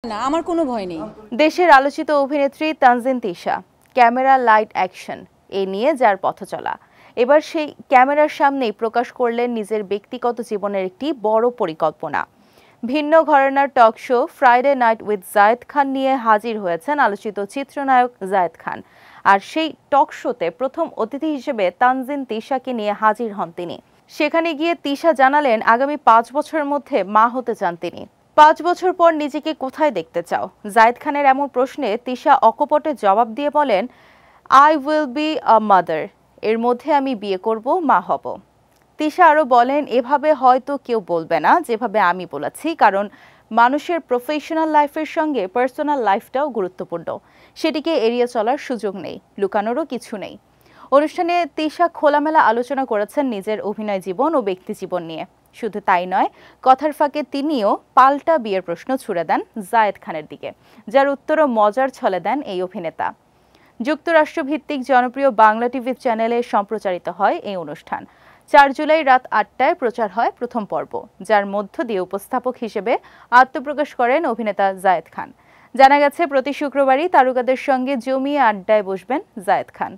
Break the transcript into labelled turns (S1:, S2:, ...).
S1: না, আমার কোনো ভয় নেই।
S2: দেশের আলোচিত অভিনেত্রী Tanjin Tisha camera light action এ নিয়ে যার পথচলা এবার সেই ক্যামেরার সামনেই প্রকাশ করলেন নিজের ব্যক্তিগত জীবনের একটি বড় পরিকল্পনা। ভিন্ন ঘরানার talk show Friday night with Zayed Khan নিয়ে হাজির হয়েছেন আলোচিত চিত্রনায়ক জায়েদ খান। আর সেই টক শোতে প্রথম অতিথি হিসেবে তানজিন তিশাকে নিয়ে হাজির হন তিনি। সেখানে গিয়ে তিশা জানালেন আগামী 5 বছরের মধ্যে মা হতে চান তিনি। 5 বছর পর নিজেকে কোথায় দেখতে চাও? জায়েদ খানের এমন প্রশ্নে তিশা অকপটে জবাব দিয়ে বলেন, I will be a mother. এর মধ্যে আমি বিয়ে করব, মা হব। তিশা আরও বলেন, এভাবে হয়তো কেউ বলবে না যেভাবে আমি বলেছি, কারণ মানুষের প্রফেশনাল লাইফের সঙ্গে পার্সোনাল লাইফটাও গুরুত্বপূর্ণ। সেটিকে এড়িয়ে চলার সুযোগ নেই, লুকানোরও কিছু নেই। অনুষ্ঠানে তিশা খোলামেলা আলোচনা করেছেন নিজের অভিনয় জীবন ও ব্যক্তি জীবন নিয়ে। শুধু তাই নয়, কথার ফাঁকে তিনিও পাল্টা বিয়ের প্রশ্ন ছুড়ে দেন জায়েদ খানের দিকে, যার উত্তরও মজার ছলে দেন এই অভিনেতা। যুক্তরাষ্ট্রভিত্তিক জনপ্রিয় বাংলা টিভি চ্যানেলে সম্প্রচারিত হয় এই অনুষ্ঠান। 4 জুলাই রাত 8টায় প্রচার হয় প্রথম পর্ব, যার মধ্য দিয়ে উপস্থাপক হিসেবে আত্মপ্রকাশ করেন অভিনেতা জায়েদ খান। জানা গেছে প্রতি শুক্রবারই তারকাদের সঙ্গে জমিয়ে আড্ডায় বসবেন জায়েদ খান।